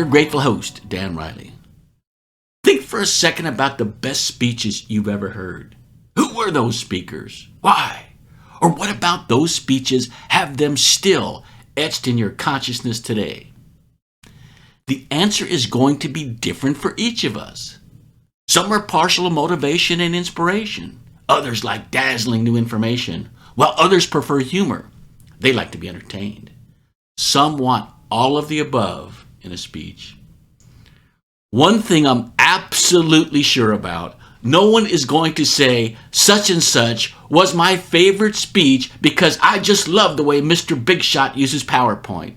your grateful host, Dan Riley. Think for a second about the best speeches you've ever heard. Who were those speakers? Why? Or what about those speeches have them still etched in your consciousness today? The answer is going to be different for each of us. Some are partial to motivation and inspiration. Others like dazzling new information, while others prefer humor. They like to be entertained. Some want all of the above in a speech. One thing I'm absolutely sure about, no one is going to say such and such was my favorite speech because I just love the way Mr. Big Shot uses PowerPoint.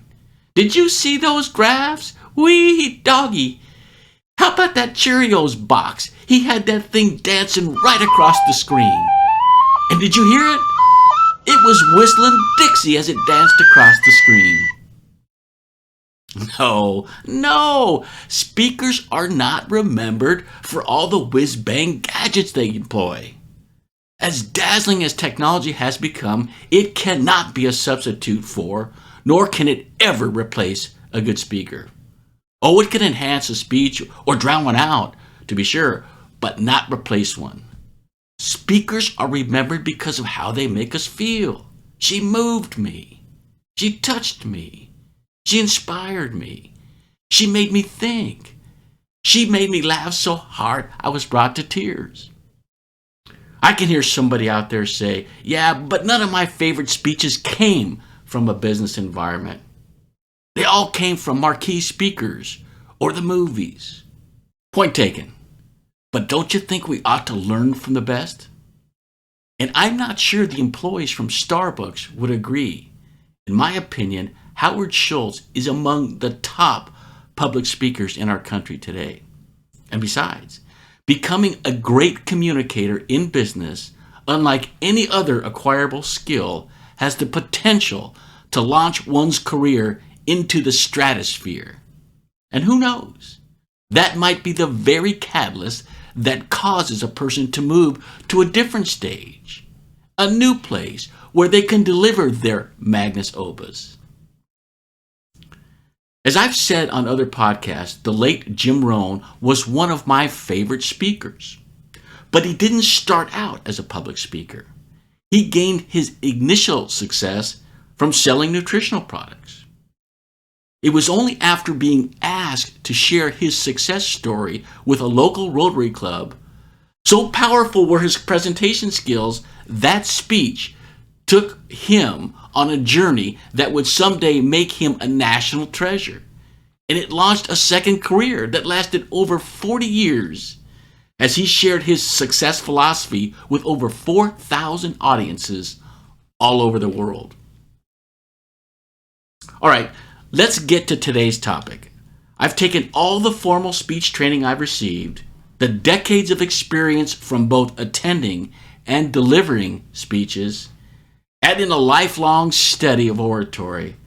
Did you see those graphs? Wee doggy. How about that Cheerios box? He had that thing dancing right across the screen. And did you hear it? It was whistling Dixie as it danced across the screen. No, speakers are not remembered for all the whiz-bang gadgets they employ. As dazzling as technology has become, it cannot be a substitute for, nor can it ever replace a good speaker. Oh, it can enhance a speech or drown one out, to be sure, but not replace one. Speakers are remembered because of how they make us feel. She moved me. She touched me. She inspired me. She made me think. She made me laugh so hard I was brought to tears. I can hear somebody out there say, yeah, but none of my favorite speeches came from a business environment. They all came from marquee speakers or the movies. Point taken. But don't you think we ought to learn from the best? And I'm not sure the employees from Starbucks would agree. In my opinion, Howard Schultz is among the top public speakers in our country today. And besides, becoming a great communicator in business, unlike any other acquirable skill, has the potential to launch one's career into the stratosphere. And who knows? That might be the very catalyst that causes a person to move to a different stage, a new place where they can deliver their magnus opus. As I've said on other podcasts, the late Jim Rohn was one of my favorite speakers. But he didn't start out as a public speaker. He gained his initial success from selling nutritional products. It was only after being asked to share his success story with a local Rotary Club, so powerful were his presentation skills, that speech took him on a journey that would someday make him a national treasure. And it launched a second career that lasted over 40 years as he shared his success philosophy with over 4,000 audiences all over the world. All right, let's get to today's topic. I've taken all the formal speech training I've received, the decades of experience from both attending and delivering speeches, add in a lifelong study of oratory,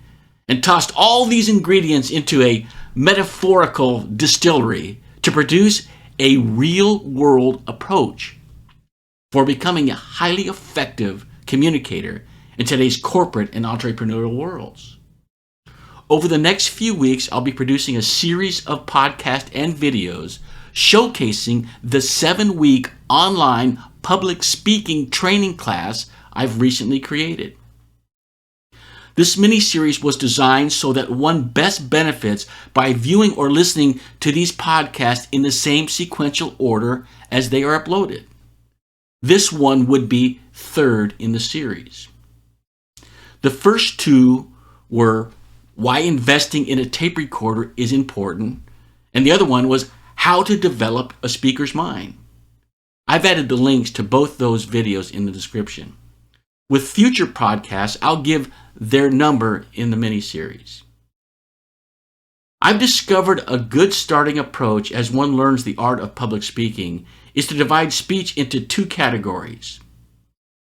and tossed all these ingredients into a metaphorical distillery to produce a real-world approach for becoming a highly effective communicator in today's corporate and entrepreneurial worlds. Over the next few weeks, I'll be producing a series of podcasts and videos showcasing the 7-week online public speaking training class I've recently created. This mini-series was designed so that one best benefits by viewing or listening to these podcasts in the same sequential order as they are uploaded. This one would be third in the series. The first two were why investing in a tape recorder is important, and the other one was how to develop a speaker's mind. I've added the links to both those videos in the description. With future podcasts, I'll give their number in the mini-series. I've discovered a good starting approach as one learns the art of public speaking is to divide speech into two categories.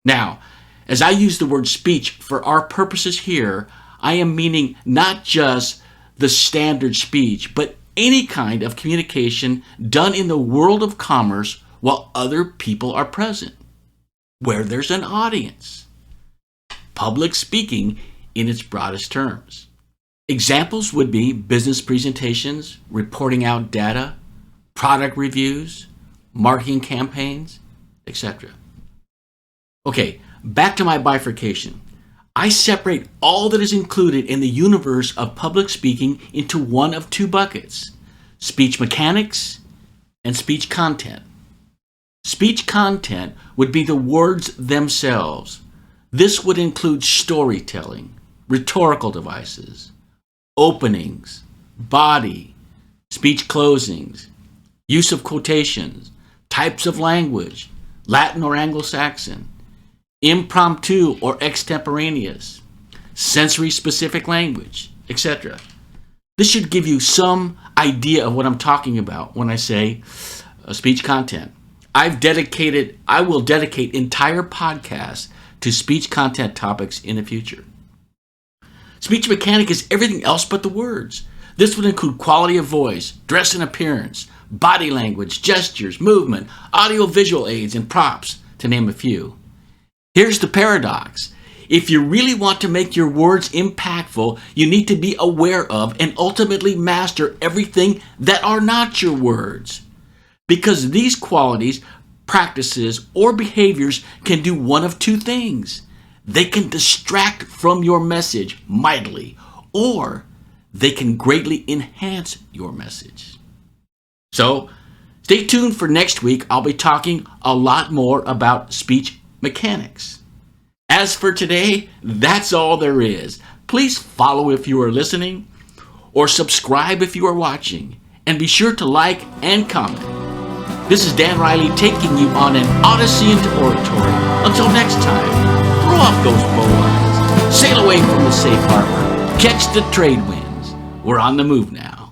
Now, as I use the word speech for our purposes here, I am meaning not just the standard speech, but any kind of communication done in the world of commerce while other people are present, where there's an audience. Public speaking in its broadest terms. Examples would be business presentations, reporting out data, product reviews, marketing campaigns, etc. Okay, back to my bifurcation. I separate all that is included in the universe of public speaking into one of two buckets: speech mechanics and speech content. Speech content would be the words themselves. This would include storytelling, rhetorical devices, openings, body, speech closings, use of quotations, types of language, Latin or Anglo-Saxon, impromptu or extemporaneous, sensory-specific language, etc. This should give you some idea of what I'm talking about when I say speech content. I will dedicate entire podcasts to speech content topics in the future. Speech mechanic is everything else but the words. This would include quality of voice, dress and appearance, body language, gestures, movement, audio-visual aids, and props, to name a few. Here's the paradox. If you really want to make your words impactful, you need to be aware of and ultimately master everything that are not your words. Because these qualities, practices, or behaviors can do one of two things. They can distract from your message mightily, or they can greatly enhance your message. So, stay tuned for next week. I'll be talking a lot more about speech mechanics. As for today, that's all there is. Please follow if you are listening, or subscribe if you are watching, and be sure to like and comment. This is Dan Riley taking you on an Odyssey into Oratory. Until next time, throw off those bowlines, sail away from the safe harbor, catch the trade winds. We're on the move now.